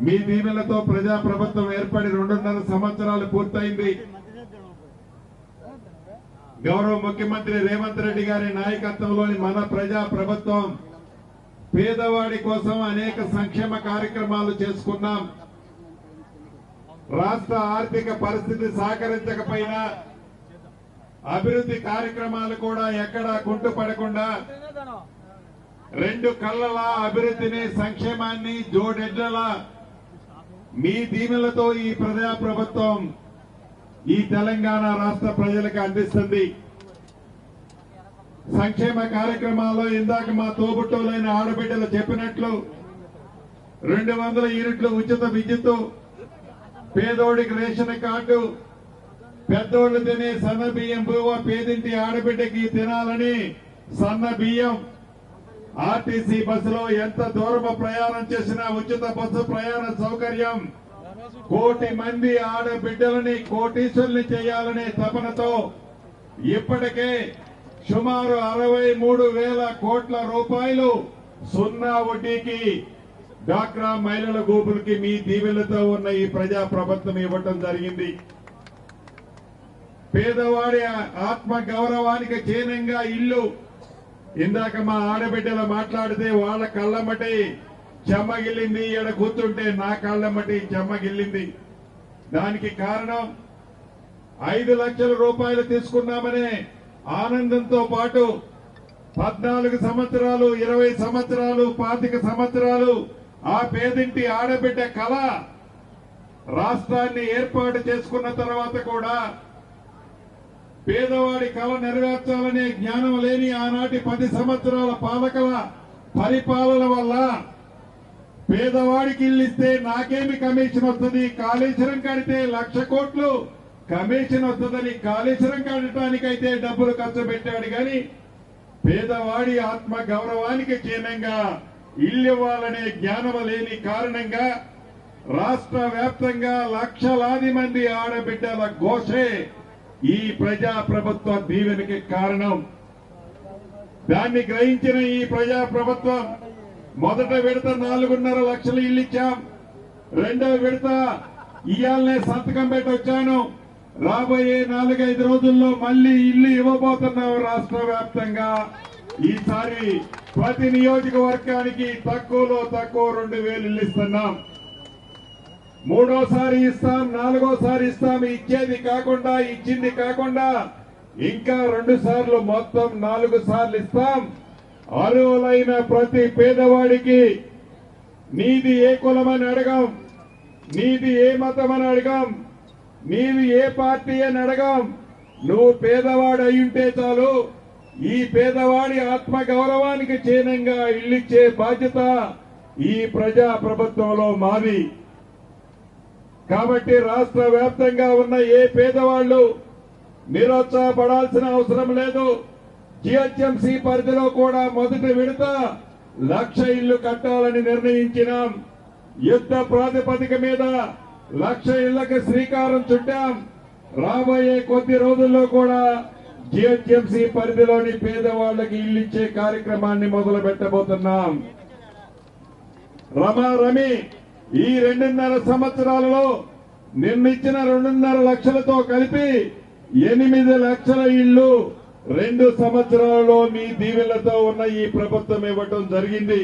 మీ దీవెనలతో ప్రజా ప్రభుత్వం ఏర్పడి 2.5 సంవత్సరాలు పూర్తయింది. గౌరవ ముఖ్యమంత్రి రేవంత్ రెడ్డి గారి నాయకత్వంలోని మన ప్రజా ప్రభుత్వం పేదవాడి కోసం అనేక సంక్షేమ కార్యక్రమాలు చేసుకున్నాం. రాష్ట్ర ఆర్థిక పరిస్థితి సహకరించకపోయినా అభివృద్ధి కార్యక్రమాలు కూడా ఎక్కడా కుంటుపడకుండా రెండు కళ్ళలా అభివృద్ధిని సంక్షేమాన్ని జోడెడ్లలా మీ దీవెనలతో ఈ ప్రజా ప్రభుత్వం ఈ తెలంగాణ రాష్ట్ర ప్రజలకు అందిస్తుంది. సంక్షేమ కార్యక్రమాల్లో ఇందాక మా తోబుట్టులైన ఆడబిడ్డలు చెప్పినట్లు 200 యూనిట్లు ఉచిత విద్యుత్, పేదోడికి రేషన్ కార్డు, పెద్దోళ్లు తినే సన్న బియ్యం బువ్వ పేదింటి ఆడబిడ్డకి తినాలని సన్న బియ్యం, ఆర్టీసీ బస్సులో ఎంత దూరం ప్రయాణం చేసినా ఉచిత బస్సు ప్రయాణ సౌకర్యం, 1 కోటి మంది ఆడబిడ్డలని కోటీశ్వరుల్ని చేయాలనే తపనతో ఇప్పటికే సుమారు 63,000 కోట్ల రూపాయలు సున్నా వడ్డీకి డ్వాక్రా మహిళల గ్రూపులకి మీ దీవెనలతో ఉన్న ఈ ప్రజా ప్రభుత్వం ఇవ్వటం జరిగింది. పేదవాడి ఆత్మ గౌరవానికి చిహ్నంగా ఇల్లు. ఇందాక మా ఆడబిడ్డలు మాట్లాడితే వాళ్ళ కళ్ళమ్మటి చెమ్మగిల్లింది, ఈడ కూర్చుంటే నా కళ్ళమ్మటి చెమ్మగిల్లింది. దానికి కారణం 5 లక్షల రూపాయలు తీసుకున్నామనే ఆనందంతో పాటు 14 సంవత్సరాలు, 20 సంవత్సరాలు, 25 సంవత్సరాలు ఆ పేదింటి ఆడబిడ్డ కళ రాష్ట్రాన్ని ఏర్పాటు చేసుకున్న తర్వాత కూడా పేదవాడి కళ నెరవేర్చాలనే జ్ఞానం లేని ఆనాటి 10 సంవత్సరాల పాలకుల పరిపాలన వల్ల పేదవాడికి ఇల్లు ఇస్తే నాకేమి కమిషన్ వస్తుంది, కాళేశ్వరం కడితే 1,00,000 కోట్లు కమిషన్ వస్తుందని కాళేశ్వరం కట్టడానికైతే డబ్బులు ఖర్చు పెట్టాడు గాని పేదవాడి ఆత్మ గౌరవానికి చిహ్నంగా ఇల్లు ఇవ్వాలనే జ్ఞానం లేని కారణంగా రాష్ట్ర వ్యాప్తంగా లక్షలాది మంది ఆడబిడ్డల ఘోషే ఈ ప్రజా ప్రభుత్వ దీవెనకి కారణం. దాన్ని గ్రహించిన ఈ ప్రజా ప్రభుత్వం మొదట విడత 4.5 లక్షల ఇల్లు ఇచ్చాం. రెండవ విడత ఇయాలనే సంతకం పెట్టి వచ్చాను. రాబోయే 4-5 రోజుల్లో మళ్లీ ఇల్లు ఇవ్వబోతున్నాం రాష్ట్ర వ్యాప్తంగా. ఈసారి ప్రతి నియోజకవర్గానికి తక్కువలో తక్కువ 2,000 ఇల్లు ఇస్తున్నాం. మూడోసారి ఇస్తాం, నాలుగోసారి ఇస్తాం. ఇచ్చేది కాకుండా, ఇచ్చింది కాకుండా ఇంకా 2 సార్లు, మొత్తం 4 సార్లు ఇస్తాం. అర్హులైన ప్రతి పేదవాడికి నీది ఏ కులమని అడగం, నీది ఏ మతం అని అడగం, నీది ఏ పార్టీ అని అడగం. నువ్వు పేదవాడు అయ్యుంటే చాలు. ఈ పేదవాడి ఆత్మ గౌరవానికి చిహ్నంగా ఇల్లిచ్చే బాధ్యత ఈ ప్రజా ప్రభుత్వంలో మాది. కాబట్టి రాష్ట్ర వ్యాప్తంగా ఉన్న ఏ పేదవాళ్లు నిరుత్సాహపడాల్సిన అవసరం లేదు. జీహెచ్ఎంసీ పరిధిలో కూడా మొదటి విడత 1,00,000 ఇళ్లు కట్టాలని నిర్ణయించినాం. యుద్ధ ప్రాతిపదిక మీద 1,00,000 ఇళ్లకు శ్రీకారం చుట్టాం. రాబోయే కొద్ది రోజుల్లో కూడా జీహెచ్ఎంసీ పరిధిలోని పేదవాళ్లకి ఇల్లు ఇచ్చే కార్యక్రమాన్ని మొదలు పెట్టబోతున్నాం. రమారమి ఈ 2.5 సంవత్సరాలలో నిర్మించిన 2.5 లక్షలతో కలిపి 8 లక్షల ఇళ్లు 2 సంవత్సరాలలో మీ దీవెనలతో ఉన్న ఈ ప్రభుత్వం ఇవ్వటం జరిగింది.